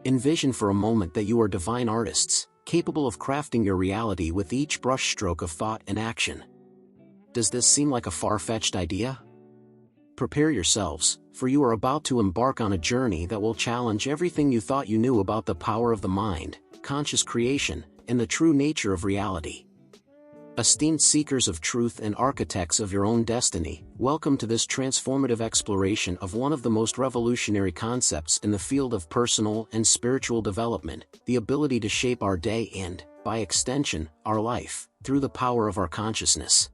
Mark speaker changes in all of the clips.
Speaker 1: Envision for a moment that you are divine artists, capable of crafting your reality with each brushstroke of thought and action. Does this seem like a far-fetched idea? Prepare yourselves, for you are about to embark on a journey that will challenge everything you thought you knew about the power of the mind, conscious creation, and the true nature of reality. Esteemed seekers of truth and architects of your own destiny, welcome to this transformative exploration of one of the most revolutionary concepts in the field of personal and spiritual development, the ability to shape our day and, by extension, our life, through the power of our consciousness.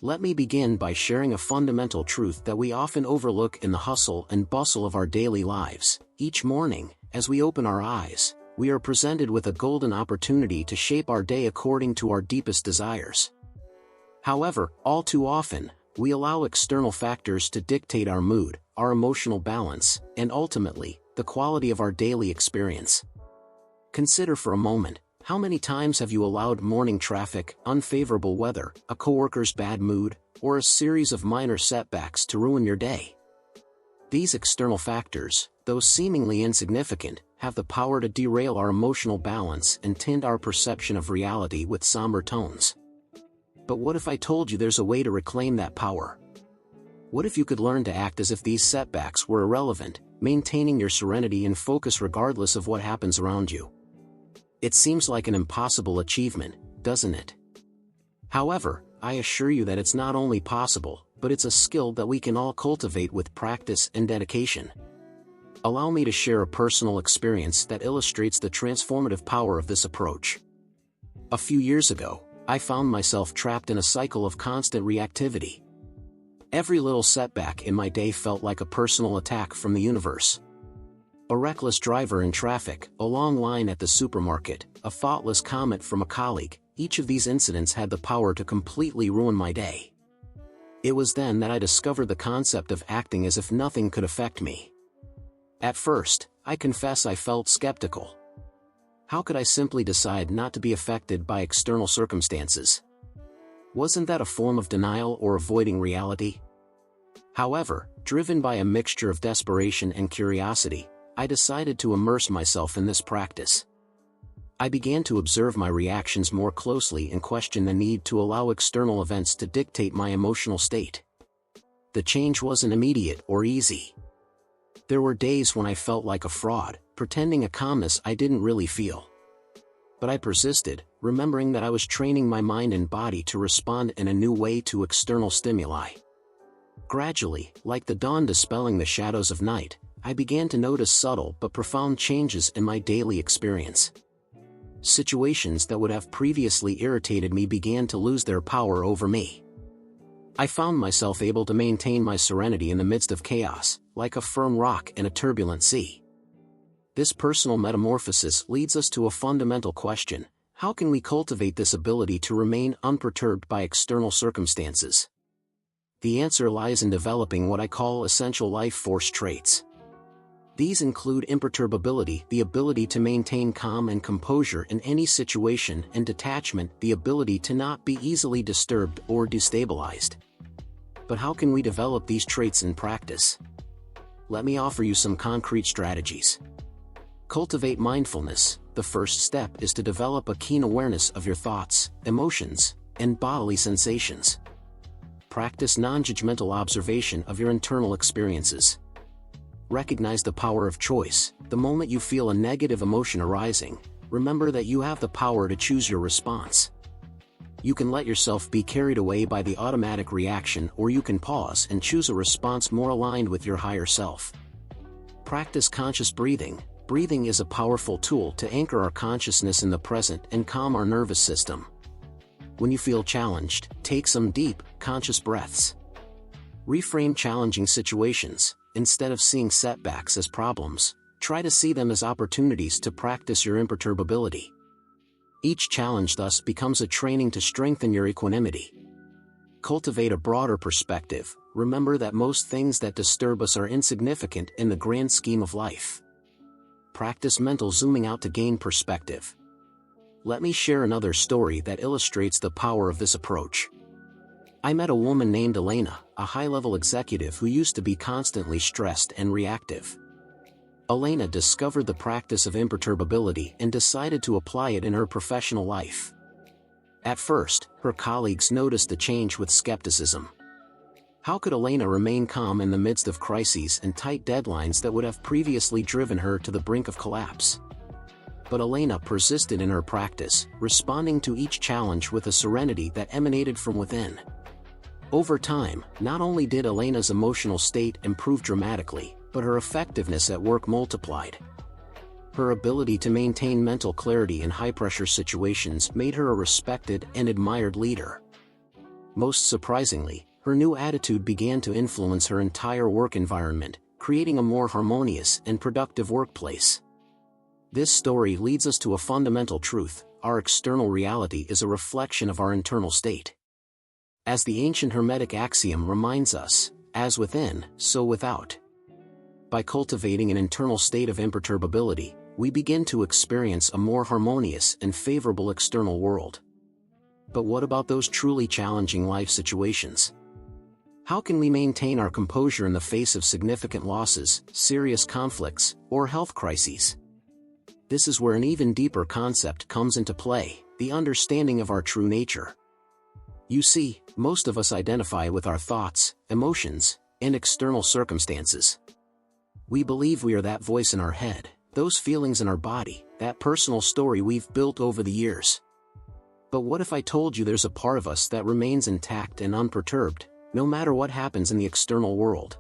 Speaker 1: Let me begin by sharing a fundamental truth that we often overlook in the hustle and bustle of our daily lives. Each morning, as we open our eyes, we are presented with a golden opportunity to shape our day according to our deepest desires. However, all too often, we allow external factors to dictate our mood, our emotional balance, and ultimately, the quality of our daily experience. Consider for a moment, how many times have you allowed morning traffic, unfavorable weather, a coworker's bad mood, or a series of minor setbacks to ruin your day? These external factors, though seemingly insignificant, have the power to derail our emotional balance and tint our perception of reality with somber tones. But what if I told you there's a way to reclaim that power? What if you could learn to act as if these setbacks were irrelevant, maintaining your serenity and focus regardless of what happens around you? It seems like an impossible achievement, doesn't it? However, I assure you that it's not only possible, but it's a skill that we can all cultivate with practice and dedication. Allow me to share a personal experience that illustrates the transformative power of this approach. A few years ago, I found myself trapped in a cycle of constant reactivity. Every little setback in my day felt like a personal attack from the universe. A reckless driver in traffic, a long line at the supermarket, a thoughtless comment from a colleague, each of these incidents had the power to completely ruin my day. It was then that I discovered the concept of acting as if nothing could affect me. At first, I confess I felt skeptical. How could I simply decide not to be affected by external circumstances? Wasn't that a form of denial or avoiding reality? However, driven by a mixture of desperation and curiosity, I decided to immerse myself in this practice. I began to observe my reactions more closely and question the need to allow external events to dictate my emotional state. The change wasn't immediate or easy. There were days when I felt like a fraud, pretending a calmness I didn't really feel. But I persisted, remembering that I was training my mind and body to respond in a new way to external stimuli. Gradually, like the dawn dispelling the shadows of night, I began to notice subtle but profound changes in my daily experience. Situations that would have previously irritated me began to lose their power over me. I found myself able to maintain my serenity in the midst of chaos, like a firm rock in a turbulent sea. This personal metamorphosis leads us to a fundamental question: how can we cultivate this ability to remain unperturbed by external circumstances? The answer lies in developing what I call essential life force traits. These include imperturbability, the ability to maintain calm and composure in any situation, and detachment, the ability to not be easily disturbed or destabilized. But how can we develop these traits in practice? Let me offer you some concrete strategies. Cultivate mindfulness. The first step is to develop a keen awareness of your thoughts, emotions, and bodily sensations. Practice non-judgmental observation of your internal experiences. Recognize the power of choice. The moment you feel a negative emotion arising, remember that you have the power to choose your response. You can let yourself be carried away by the automatic reaction, or you can pause and choose a response more aligned with your higher self. Practice conscious breathing. Breathing is a powerful tool to anchor our consciousness in the present and calm our nervous system. When you feel challenged, take some deep, conscious breaths. Reframe challenging situations. Instead of seeing setbacks as problems, try to see them as opportunities to practice your imperturbability. Each challenge thus becomes a training to strengthen your equanimity. Cultivate a broader perspective. Remember that most things that disturb us are insignificant in the grand scheme of life. Practice mental zooming out to gain perspective. Let me share another story that illustrates the power of this approach. I met a woman named Elena, a high-level executive who used to be constantly stressed and reactive. Elena discovered the practice of imperturbability and decided to apply it in her professional life. At first, her colleagues noticed the change with skepticism. How could Elena remain calm in the midst of crises and tight deadlines that would have previously driven her to the brink of collapse? But Elena persisted in her practice, responding to each challenge with a serenity that emanated from within. Over time, not only did Elena's emotional state improve dramatically, but her effectiveness at work multiplied. Her ability to maintain mental clarity in high-pressure situations made her a respected and admired leader. Most surprisingly, her new attitude began to influence her entire work environment, creating a more harmonious and productive workplace. This story leads us to a fundamental truth: our external reality is a reflection of our internal state. As the ancient Hermetic axiom reminds us, as within, so without. By cultivating an internal state of imperturbability, we begin to experience a more harmonious and favorable external world. But what about those truly challenging life situations? How can we maintain our composure in the face of significant losses, serious conflicts, or health crises? This is where an even deeper concept comes into play: the understanding of our true nature. You see, most of us identify with our thoughts, emotions, and external circumstances. We believe we are that voice in our head, those feelings in our body, that personal story we've built over the years. But what if I told you there's a part of us that remains intact and unperturbed, no matter what happens in the external world?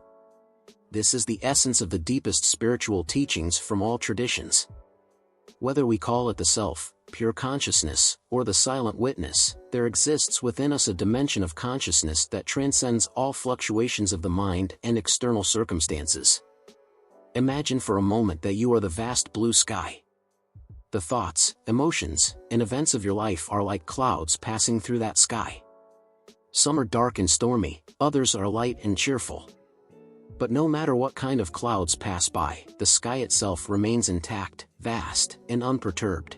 Speaker 1: This is the essence of the deepest spiritual teachings from all traditions. Whether we call it the self, pure consciousness, or the silent witness, there exists within us a dimension of consciousness that transcends all fluctuations of the mind and external circumstances. Imagine for a moment that you are the vast blue sky. The thoughts, emotions, and events of your life are like clouds passing through that sky. Some are dark and stormy, others are light and cheerful. But no matter what kind of clouds pass by, the sky itself remains intact, vast, and unperturbed.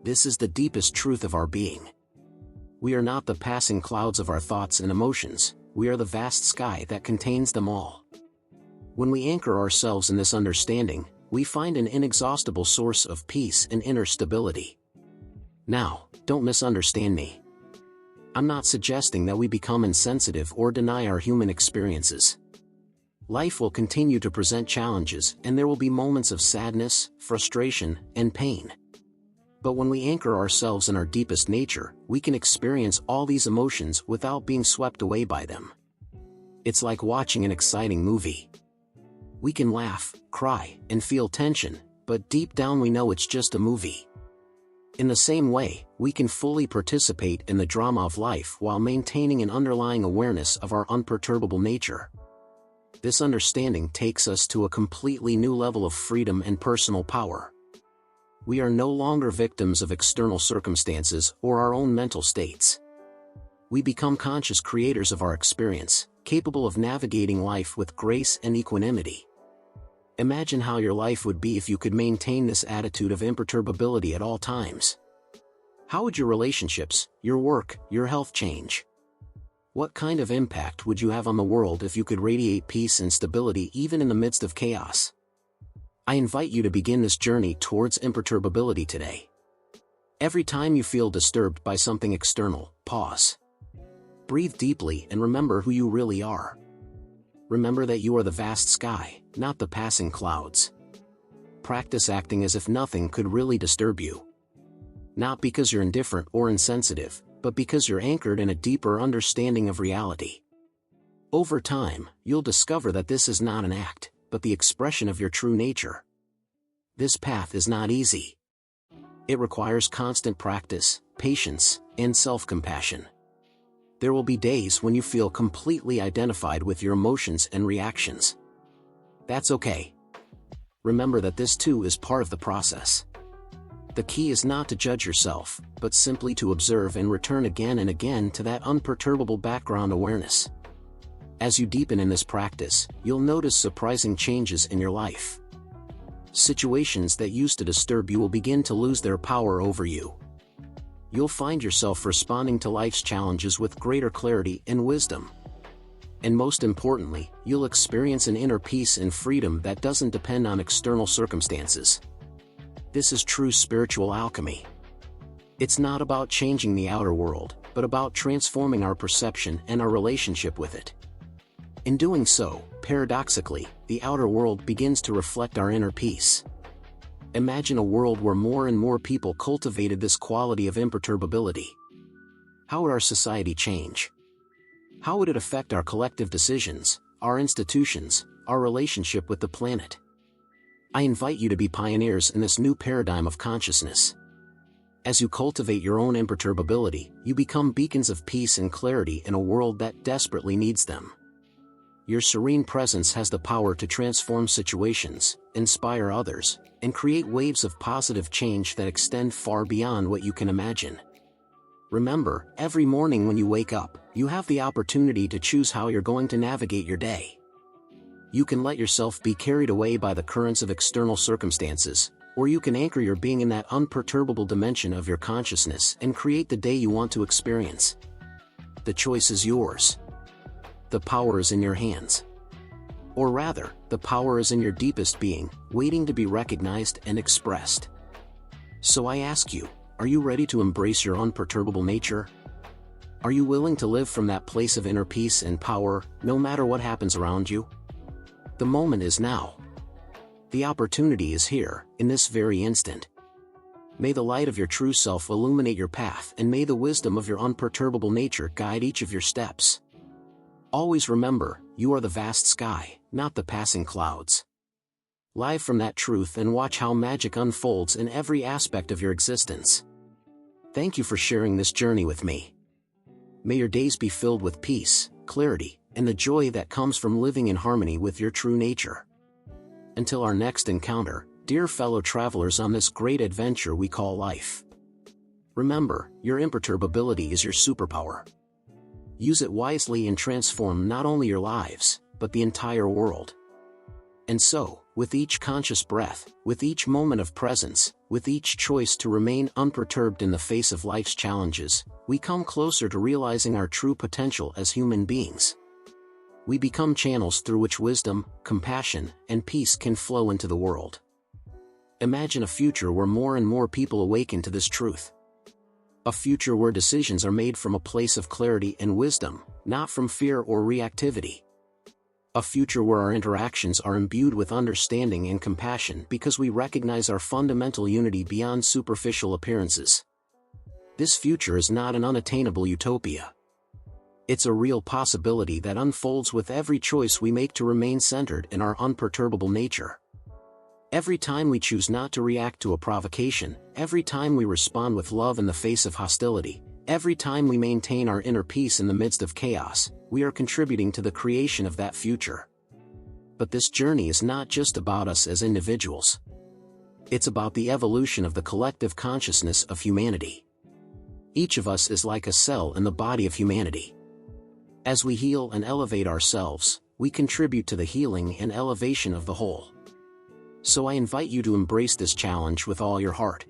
Speaker 1: This is the deepest truth of our being. We are not the passing clouds of our thoughts and emotions, we are the vast sky that contains them all. When we anchor ourselves in this understanding, we find an inexhaustible source of peace and inner stability. Now, don't misunderstand me. I'm not suggesting that we become insensitive or deny our human experiences. Life will continue to present challenges, and there will be moments of sadness, frustration, and pain. But when we anchor ourselves in our deepest nature, we can experience all these emotions without being swept away by them. It's like watching an exciting movie. We can laugh, cry, and feel tension, but deep down we know it's just a movie. In the same way, we can fully participate in the drama of life while maintaining an underlying awareness of our unperturbable nature. This understanding takes us to a completely new level of freedom and personal power. We are no longer victims of external circumstances or our own mental states. We become conscious creators of our experience, capable of navigating life with grace and equanimity. Imagine how your life would be if you could maintain this attitude of imperturbability at all times. How would your relationships, your work, your health change? What kind of impact would you have on the world if you could radiate peace and stability even in the midst of chaos? I invite you to begin this journey towards imperturbability today. Every time you feel disturbed by something external, pause. Breathe deeply and remember who you really are. Remember that you are the vast sky, not the passing clouds. Practice acting as if nothing could really disturb you. Not because you're indifferent or insensitive, but because you're anchored in a deeper understanding of reality. Over time, you'll discover that this is not an act, but the expression of your true nature. This path is not easy. It requires constant practice, patience, and self-compassion. There will be days when you feel completely identified with your emotions and reactions. That's okay. Remember that this too is part of the process. The key is not to judge yourself, but simply to observe and return again and again to that unperturbable background awareness. As you deepen in this practice, you'll notice surprising changes in your life. Situations that used to disturb you will begin to lose their power over you. You'll find yourself responding to life's challenges with greater clarity and wisdom. And most importantly, you'll experience an inner peace and freedom that doesn't depend on external circumstances. This is true spiritual alchemy. It's not about changing the outer world, but about transforming our perception and our relationship with it. In doing so, paradoxically, the outer world begins to reflect our inner peace. Imagine a world where more and more people cultivated this quality of imperturbability. How would our society change? How would it affect our collective decisions, our institutions, our relationship with the planet? I invite you to be pioneers in this new paradigm of consciousness. As you cultivate your own imperturbability, you become beacons of peace and clarity in a world that desperately needs them. Your serene presence has the power to transform situations, inspire others, and create waves of positive change that extend far beyond what you can imagine. Remember, every morning when you wake up, you have the opportunity to choose how you're going to navigate your day. You can let yourself be carried away by the currents of external circumstances, or you can anchor your being in that unperturbable dimension of your consciousness and create the day you want to experience. The choice is yours. The power is in your hands. Or rather, the power is in your deepest being, waiting to be recognized and expressed. So I ask you, are you ready to embrace your unperturbable nature? Are you willing to live from that place of inner peace and power, no matter what happens around you? The moment is now. The opportunity is here, in this very instant. May the light of your true self illuminate your path, and may the wisdom of your unperturbable nature guide each of your steps. Always remember, you are the vast sky, not the passing clouds. Live from that truth and watch how magic unfolds in every aspect of your existence. Thank you for sharing this journey with me. May your days be filled with peace, clarity, and the joy that comes from living in harmony with your true nature. Until our next encounter, dear fellow travelers on this great adventure we call life. Remember, your imperturbability is your superpower. Use it wisely and transform not only your lives, but the entire world. And so, with each conscious breath, with each moment of presence, with each choice to remain unperturbed in the face of life's challenges, we come closer to realizing our true potential as human beings. We become channels through which wisdom, compassion, and peace can flow into the world. Imagine a future where more and more people awaken to this truth. A future where decisions are made from a place of clarity and wisdom, not from fear or reactivity. A future where our interactions are imbued with understanding and compassion because we recognize our fundamental unity beyond superficial appearances. This future is not an unattainable utopia. It's a real possibility that unfolds with every choice we make to remain centered in our unperturbable nature. Every time we choose not to react to a provocation, every time we respond with love in the face of hostility, every time we maintain our inner peace in the midst of chaos, we are contributing to the creation of that future. But this journey is not just about us as individuals. It's about the evolution of the collective consciousness of humanity. Each of us is like a cell in the body of humanity. As we heal and elevate ourselves, we contribute to the healing and elevation of the whole. So I invite you to embrace this challenge with all your heart.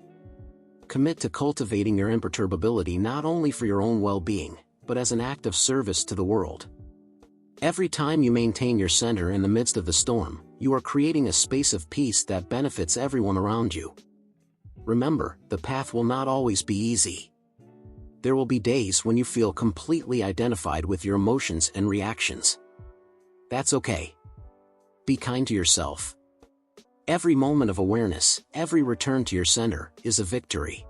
Speaker 1: Commit to cultivating your imperturbability not only for your own well-being, but as an act of service to the world. Every time you maintain your center in the midst of the storm, you are creating a space of peace that benefits everyone around you. Remember, the path will not always be easy. There will be days when you feel completely identified with your emotions and reactions. That's okay. Be kind to yourself. Every moment of awareness, every return to your center, is a victory.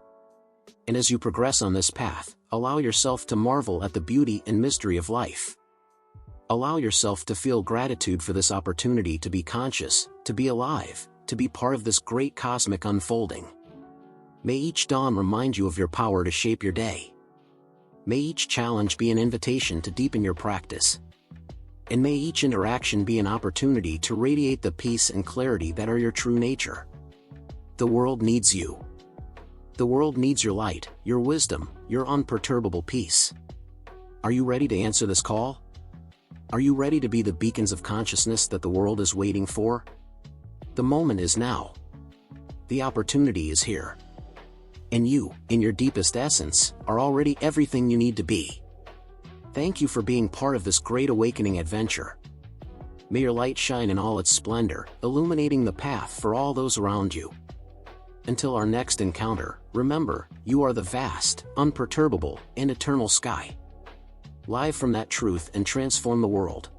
Speaker 1: And as you progress on this path, allow yourself to marvel at the beauty and mystery of life. Allow yourself to feel gratitude for this opportunity to be conscious, to be alive, to be part of this great cosmic unfolding. May each dawn remind you of your power to shape your day. May each challenge be an invitation to deepen your practice. And may each interaction be an opportunity to radiate the peace and clarity that are your true nature. The world needs you. The world needs your light, your wisdom, your unperturbable peace. Are you ready to answer this call? Are you ready to be the beacons of consciousness that the world is waiting for? The moment is now. The opportunity is here. And you, in your deepest essence, are already everything you need to be. Thank you for being part of this great awakening adventure. May your light shine in all its splendor, illuminating the path for all those around you. Until our next encounter, remember, you are the vast, unperturbable, and eternal sky. Live from that truth and transform the world.